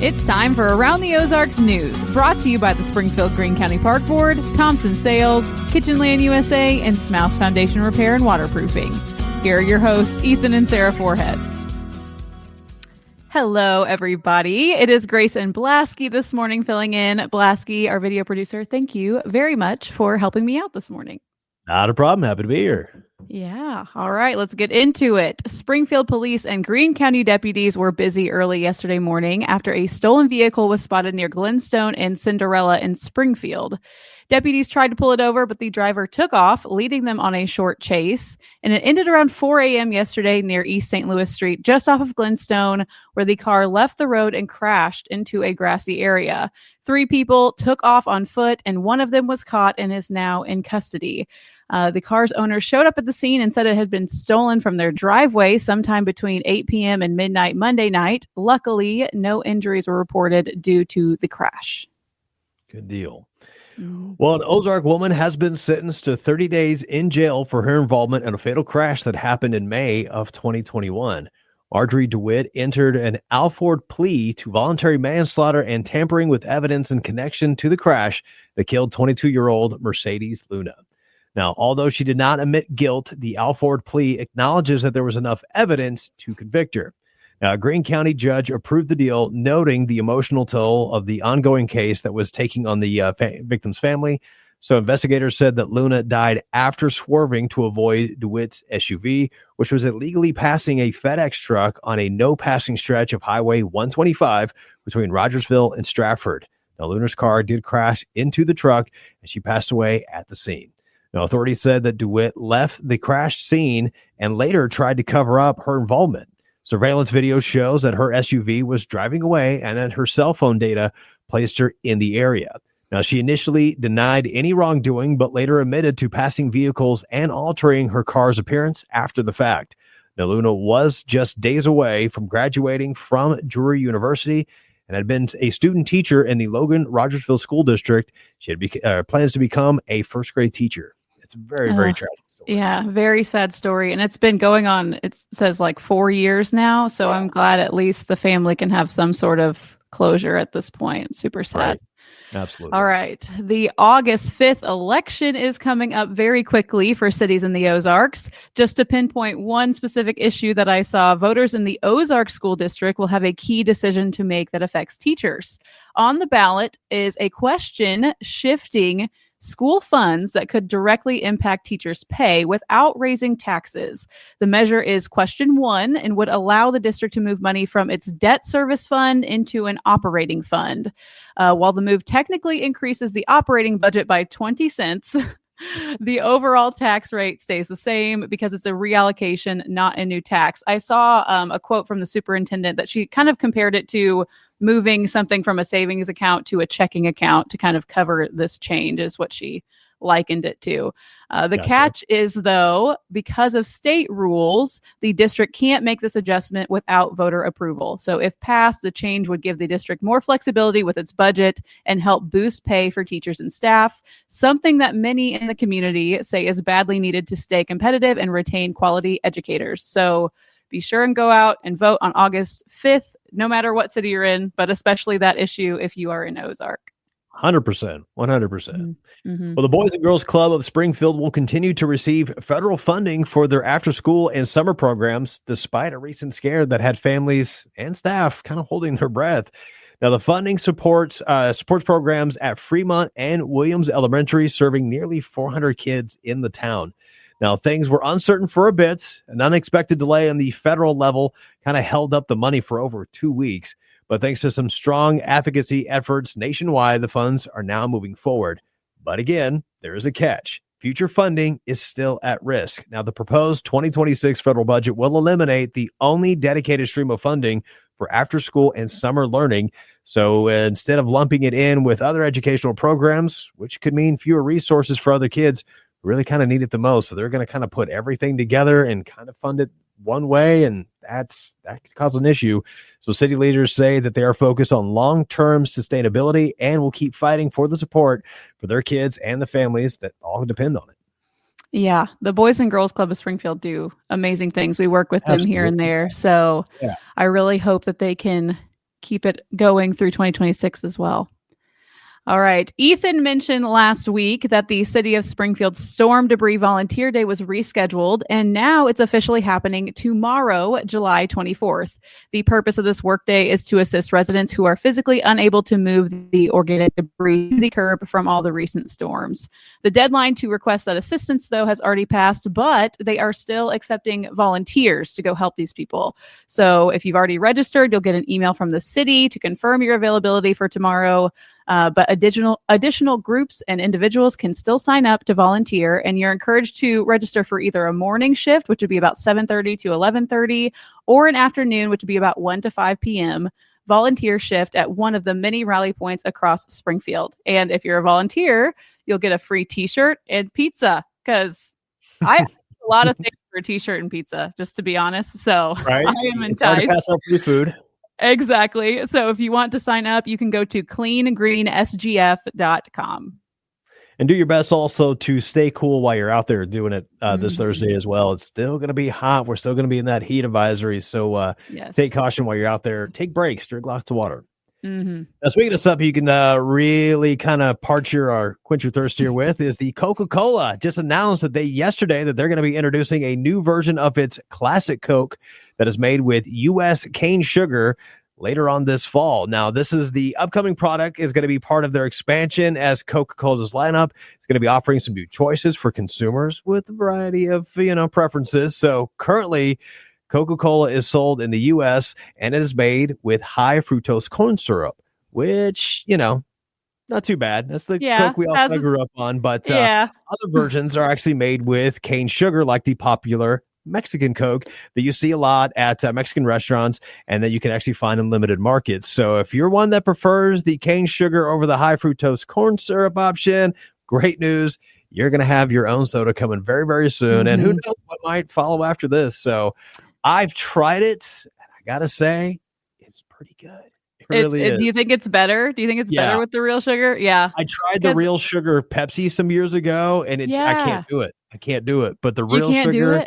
It's time for Around the Ozarks news, brought to you by the Springfield Greene County Park Board, Thompson Sales, Kitchenland USA, and Smouse Foundation Repair and Waterproofing. Here are your hosts, Ethan and Sarah Foreheads. Hello, everybody. It is Grace and Blasky this morning filling in. Blasky, our video producer, thank you very much for helping me out this morning. Not a problem. Happy to be here. Yeah. All right. Let's get into it. Springfield police and Greene County deputies were busy early yesterday morning after a stolen vehicle was spotted near Glenstone and Cinderella in Springfield. Deputies tried to pull it over, but the driver took off, leading them on a short chase. And it ended around 4 a.m. yesterday near East St. Louis Street, just off of Glenstone, where the car left the road and crashed into a grassy area. 3 people took off on foot, and one of them was caught and is now in custody. The car's owner showed up at the scene and said it had been stolen from their driveway sometime between 8 p.m. and midnight Monday night. Luckily, no injuries were reported due to the crash. Good deal. Well, an Ozark woman has been sentenced to 30 days in jail for her involvement in a fatal crash that happened in May of 2021. Marjorie DeWitt entered an Alford plea to voluntary manslaughter and tampering with evidence in connection to the crash that killed 22-year-old Mercedes Luna. Now, although she did not admit guilt, the Alford plea acknowledges that there was enough evidence to convict her. Now, a Greene County judge approved the deal, noting the emotional toll of the ongoing case that was taking on the victim's family. So investigators said that Luna died after swerving to avoid DeWitt's SUV, which was illegally passing a FedEx truck on a no-passing stretch of Highway 125 between Rogersville and Stratford. Now, Luna's car did crash into the truck, and she passed away at the scene. Now, authorities said that DeWitt left the crash scene and later tried to cover up her involvement. Surveillance video shows that her SUV was driving away and that her cell phone data placed her in the area. Now, she initially denied any wrongdoing, but later admitted to passing vehicles and altering her car's appearance after the fact. Now, Luna was just days away from graduating from Drury University and had been a student teacher in the Logan-Rogersville School District. She had plans to become a first-grade teacher. It's a very, very tragic story. Yeah, very sad story. And it's been going on, it says like 4 years now. So I'm glad at least the family can have some sort of closure at this point. Super sad. Right. Absolutely. All right. The August 5th election is coming up very quickly for cities in the Ozarks. Just to pinpoint one specific issue that I saw, voters in the Ozark School District will have a key decision to make that affects teachers. On the ballot is a question shifting school funds that could directly impact teachers' pay without raising taxes. The measure is question 1 and would allow the district to move money from its debt service fund into an operating fund. While the move technically increases the operating budget by 20 cents, the overall tax rate stays the same because it's a reallocation, not a new tax. I saw a quote from the superintendent that she kind of compared it to moving something from a savings account to a checking account to kind of cover this change is what she likened it to. The catch is, though, because of state rules, the district can't make this adjustment without voter approval. So if passed, the change would give the district more flexibility with its budget and help boost pay for teachers and staff, something that many in the community say is badly needed to stay competitive and retain quality educators. So be sure and go out and vote on August 5th, no matter what city you're in, but especially that issue if you are in Ozark. 100%. 100%. Well, the Boys and Girls Club of Springfield will continue to receive federal funding for their after-school and summer programs, despite a recent scare that had families and staff kind of holding their breath. Now, the funding supports programs at Fremont and Williams Elementary, serving nearly 400 kids in the town. Now, things were uncertain for a bit. An unexpected delay on the federal level kind of held up the money for over 2 weeks. But thanks to some strong advocacy efforts nationwide, the funds are now moving forward. But again, there is a catch. Future funding is still at risk. Now, the proposed 2026 federal budget will eliminate the only dedicated stream of funding for after-school and summer learning. So instead of lumping it in with other educational programs, which could mean fewer resources for other kids who really kind of need it the most. So they're going to kind of put everything together and kind of fund it one way, and that could cause an issue. So city leaders say that they are focused on long-term sustainability and will keep fighting for the support for their kids and the families that all depend on it. Yeah, the Boys and Girls Club of Springfield do amazing things. We work with them here and there. So I really hope that they can keep it going through 2026 as well. All right. Ethan mentioned last week that the City of Springfield Storm Debris Volunteer Day was rescheduled, and now it's officially happening tomorrow, July 24th. The purpose of this workday is to assist residents who are physically unable to move the organic debris to the curb from all the recent storms. The deadline to request that assistance, though, has already passed, but they are still accepting volunteers to go help these people. So if you've already registered, you'll get an email from the city to confirm your availability for tomorrow. But additional groups and individuals can still sign up to volunteer, and you're encouraged to register for either a morning shift, which would be about 7:30 to 11:30, or an afternoon, which would be about 1 to 5 p.m. volunteer shift at one of the many rally points across Springfield. And if you're a volunteer, you'll get a free T-shirt and pizza, because I have a lot of things for a T-shirt and pizza, just to be honest. So right. I am It's hard to enticed. pass up free food. Exactly. So if you want to sign up, you can go to cleangreensgf.com. And do your best also to stay cool while you're out there doing it this Thursday as well. It's still going to be hot. We're still going to be in that heat advisory. So take caution while you're out there. Take breaks. Drink lots of water. Now, speaking of stuff you can really kind of quench your thirst here with is the Coca-Cola. Just announced that yesterday that they're going to be introducing a new version of its classic Coke that is made with U.S. cane sugar later on this fall. Now, this is the upcoming product is going to be part of their expansion as Coca-Cola's lineup. It's going to be offering some new choices for consumers with a variety of, preferences. So currently, Coca-Cola is sold in the U.S. and it is made with high fructose corn syrup, which, not too bad. That's the Coke we all grew up on. But other versions are actually made with cane sugar, like the popular Mexican Coke that you see a lot at Mexican restaurants and that you can actually find in limited markets. So if you're one that prefers the cane sugar over the high fructose corn syrup option, great news. You're going to have your own soda coming very, very soon. And who knows what might follow after this. So I've tried it. And I got to say, it's pretty good. It really is. Do you think it's better? Do you think it's better with the real sugar? Yeah. I tried the real sugar Pepsi some years ago and I can't do it. I can't do it. But the real sugar.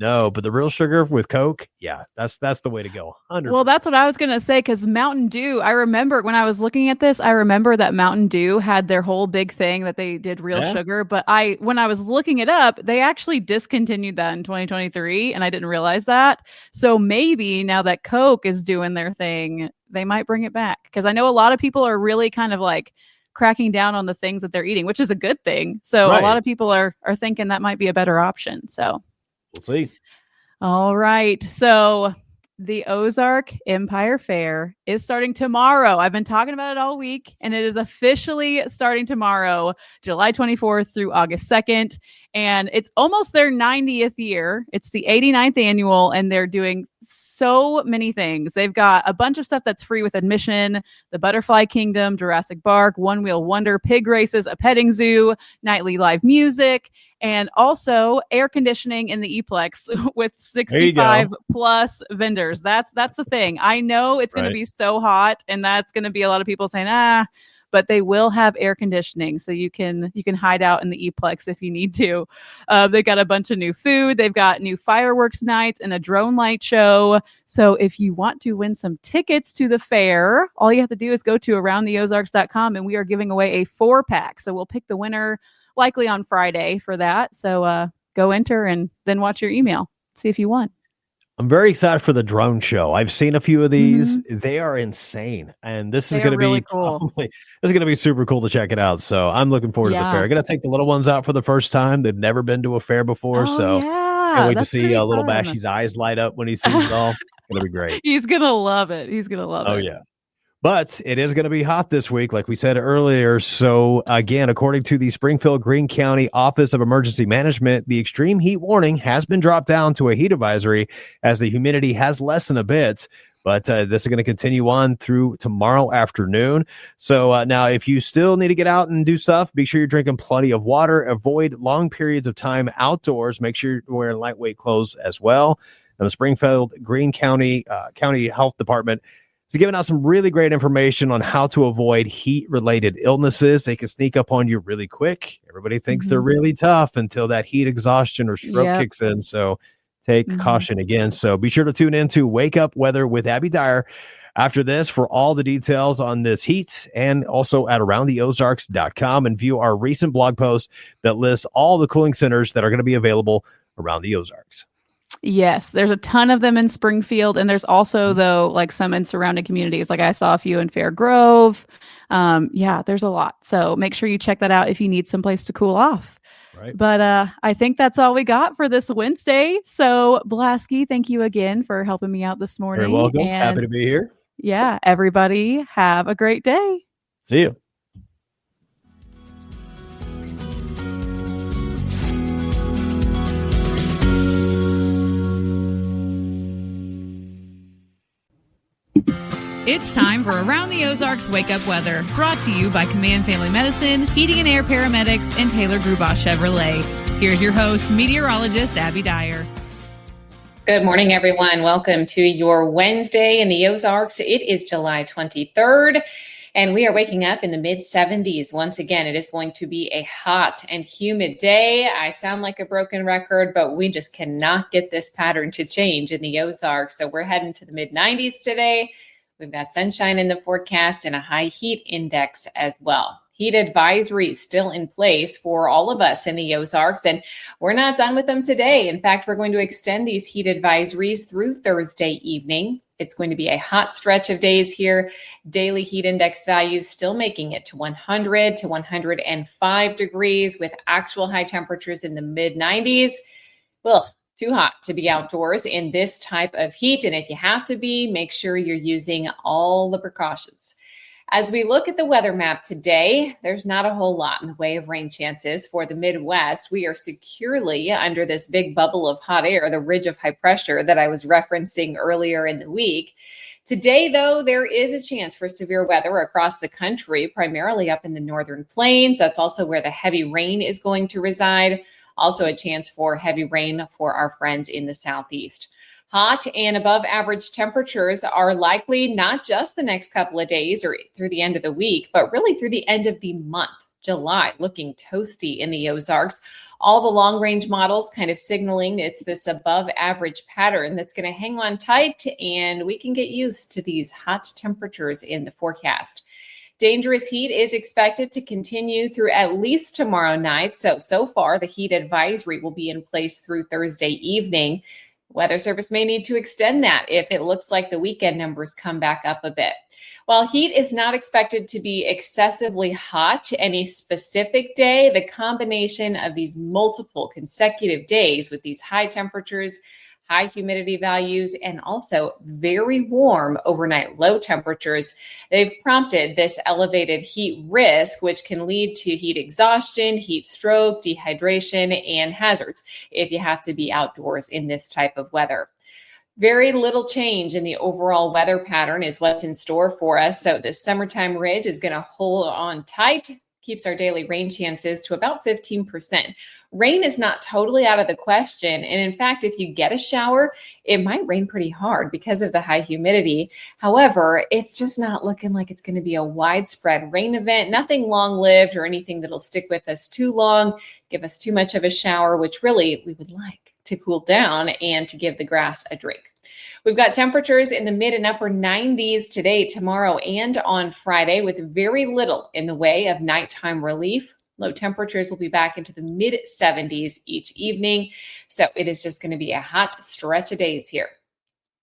No, but the real sugar with Coke, that's the way to go. 100%. Well, that's what I was going to say, because Mountain Dew, I remember when I was looking at this, I remember that Mountain Dew had their whole big thing that they did real sugar. But when I was looking it up, they actually discontinued that in 2023, and I didn't realize that. So maybe now that Coke is doing their thing, they might bring it back, because I know a lot of people are really kind of like cracking down on the things that they're eating, which is a good thing. So a lot of people are thinking that might be a better option. So we'll see. All right. So the Ozark Empire Fair is starting tomorrow. I've been talking about it all week, and it is officially starting tomorrow, July 24th through August 2nd. And it's almost their 90th year. It's the 89th annual, and they're doing so many things. They've got a bunch of stuff that's free with admission: the Butterfly Kingdom, Jurassic Park, One Wheel Wonder, pig races, a petting zoo, nightly live music, and also air conditioning in the E-Plex with 65 plus vendors. That's the thing. I know it's going to be so hot, and that's going to be a lot of people saying, but they will have air conditioning, so you can hide out in the E-Plex if you need to. They've got a bunch of new food. They've got new fireworks nights and a drone light show. So if you want to win some tickets to the fair, all you have to do is go to aroundtheozarks.com, and we are giving away a 4-pack. So we'll pick the winner likely on Friday for that. So go enter and then watch your email. See if you won. I'm very excited for the drone show. I've seen a few of these. They are insane. And this is going to be really cool. This is going to be super cool to check it out. So I'm looking forward to the fair. I'm going to take the little ones out for the first time. They've never been to a fair before. Can't wait to see little Bashy's eyes light up when he sees it all. It's going to be great. He's going to love it. He's going to love it. Oh, yeah. But it is going to be hot this week, like we said earlier. So, again, according to the Springfield Greene County Office of Emergency Management, the extreme heat warning has been dropped down to a heat advisory as the humidity has lessened a bit. But this is going to continue on through tomorrow afternoon. So now, if you still need to get out and do stuff, be sure you're drinking plenty of water. Avoid long periods of time outdoors. Make sure you're wearing lightweight clothes as well. And the Springfield Greene County Health Department is giving out some really great information on how to avoid heat-related illnesses. They can sneak up on you really quick. Everybody thinks they're really tough until that heat exhaustion or stroke kicks in. So take caution again. So be sure to tune in to Wake Up Weather with Abby Dyer After this, for all the details on this heat, and also at aroundtheozarks.com, and view our recent blog post that lists all the cooling centers that are going to be available around the Ozarks. Yes, there's a ton of them in Springfield, and there's also, though, like some in surrounding communities. Like I saw a few in Fair Grove. Yeah, there's a lot. So make sure you check that out if you need someplace to cool off. Right. But I think that's all we got for this Wednesday. So Blasky, thank you again for helping me out this morning. Very welcome. And happy to be here. Yeah, everybody have a great day. See you. It's time for Around the Ozarks Wake Up Weather, brought to you by Command Family Medicine, Heating and Air Paramedics, and Taylor Grubaugh Chevrolet. Here's your host, meteorologist Abby Dyer. Good morning, everyone. Welcome to your Wednesday in the Ozarks. It is July 23rd, and we are waking up in the mid-70s. Once again, it is going to be a hot and humid day. I sound like a broken record, but we just cannot get this pattern to change in the Ozarks. So we're heading to the mid-90s today. We've got sunshine in the forecast and a high heat index as well. Heat advisory still in place for all of us in the Ozarks, and we're not done with them today. In fact, we're going to extend these heat advisories through Thursday evening. It's going to be a hot stretch of days here. Daily heat index values still making it to 100 to 105 degrees with actual high temperatures in the mid-90s. Ugh. Too hot to be outdoors in this type of heat. And if you have to be, make sure you're using all the precautions. As we look at the weather map today, there's not a whole lot in the way of rain chances for the Midwest. We are securely under this big bubble of hot air, the ridge of high pressure that I was referencing earlier in the week. Today, though, there is a chance for severe weather across the country, primarily up in the northern plains. That's also where the heavy rain is going to reside. Also a chance for heavy rain for our friends in the southeast. Hot and above average temperatures are likely not just the next couple of days or through the end of the week, but really through the end of the month. July looking toasty in the Ozarks. All the long range models kind of signaling it's this above average pattern that's going to hang on tight, and we can get used to these hot temperatures in the forecast. Dangerous heat is expected to continue through at least tomorrow night. So far, the heat advisory will be in place through Thursday evening. Weather Service may need to extend that if it looks like the weekend numbers come back up a bit. While heat is not expected to be excessively hot any specific day, the combination of these multiple consecutive days with these high temperatures, high humidity values, and also very warm overnight low temperatures, they've prompted this elevated heat risk, which can lead to heat exhaustion, heat stroke, dehydration, and hazards if you have to be outdoors in this type of weather. Very little change in the overall weather pattern is what's in store for us. So this summertime ridge is going to hold on tight, keeps our daily rain chances to about 15%. Rain is not totally out of the question. And in fact, if you get a shower, it might rain pretty hard because of the high humidity. However, it's just not looking like it's going to be a widespread rain event, nothing long-lived or anything that'll stick with us too long, give us too much of a shower, which really we would like to cool down and to give the grass a drink. We've got temperatures in the mid and upper 90s today, tomorrow, and on Friday with very little in the way of nighttime relief. Low temperatures will be back into the mid 70s each evening. So it is just going to be a hot stretch of days here.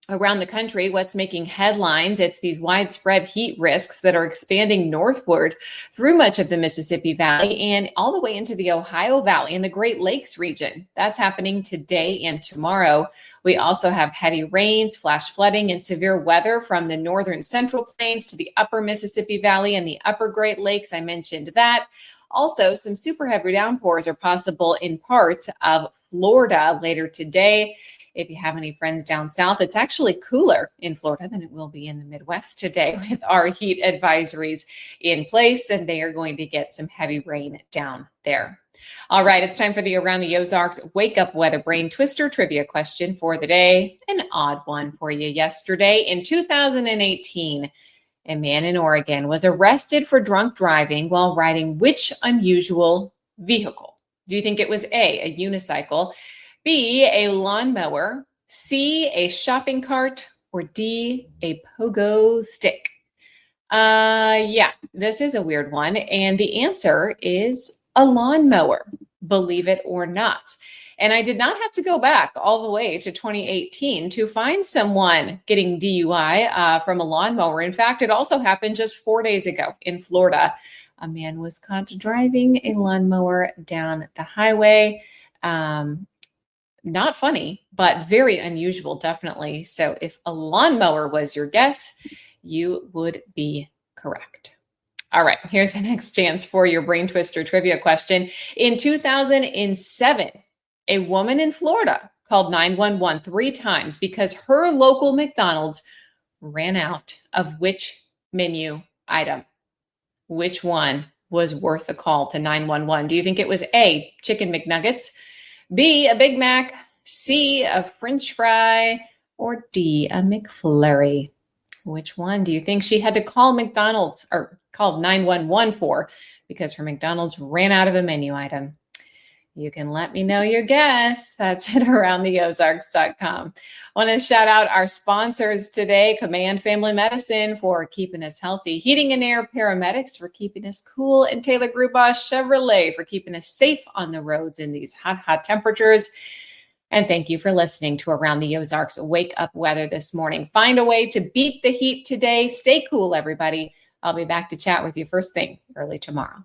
Around the country, what's making headlines, it's these widespread heat risks that are expanding northward through much of the Mississippi Valley and all the way into the Ohio Valley and the Great Lakes region. That's happening today and tomorrow. We also have heavy rains, flash flooding, and severe weather from the northern central plains to the upper Mississippi Valley and the upper Great Lakes. I mentioned that. Also, some super heavy downpours are possible in parts of Florida later today. If you have any friends down south, it's actually cooler in Florida than it will be in the Midwest today with our heat advisories in place, and they are going to get some heavy rain down there. All right, it's time for the Around the Ozarks Wake Up Weather Brain Twister trivia question for the day. An odd one for you yesterday. In 2018, a man in Oregon was arrested for drunk driving while riding which unusual vehicle? Do you think it was A unicycle, B, a lawnmower, C, a shopping cart, or D, a pogo stick? Yeah, this is a weird one. And the answer is a lawnmower, believe it or not. And I did not have to go back all the way to 2018 to find someone getting DUI from a lawnmower. In fact, it also happened just 4 days ago in Florida. A man was caught driving a lawnmower down the highway. Not funny, but very unusual, definitely. So if a lawnmower was your guess, you would be correct. All right, here's the next chance for your brain twister trivia question. In 2007, a woman in Florida called 911 3 times because her local McDonald's ran out of which menu item? Which one was worth a call to 911? Do you think it was A, chicken McNuggets, B, a Big Mac, C, a French fry, or D, a McFlurry? Which one do you think she had to call McDonald's or called 911 for because her McDonald's ran out of a menu item? You can let me know your guess. That's at aroundtheozarks.com. I want to shout out our sponsors today, Command Family Medicine for keeping us healthy, Heating and Air Paramedics for keeping us cool, and Taylor Grubaugh Chevrolet for keeping us safe on the roads in these hot temperatures. And thank you for listening to Around the Ozarks Wake Up Weather this morning. Find a way to beat the heat today. Stay cool, everybody. I'll be back to chat with you first thing early tomorrow.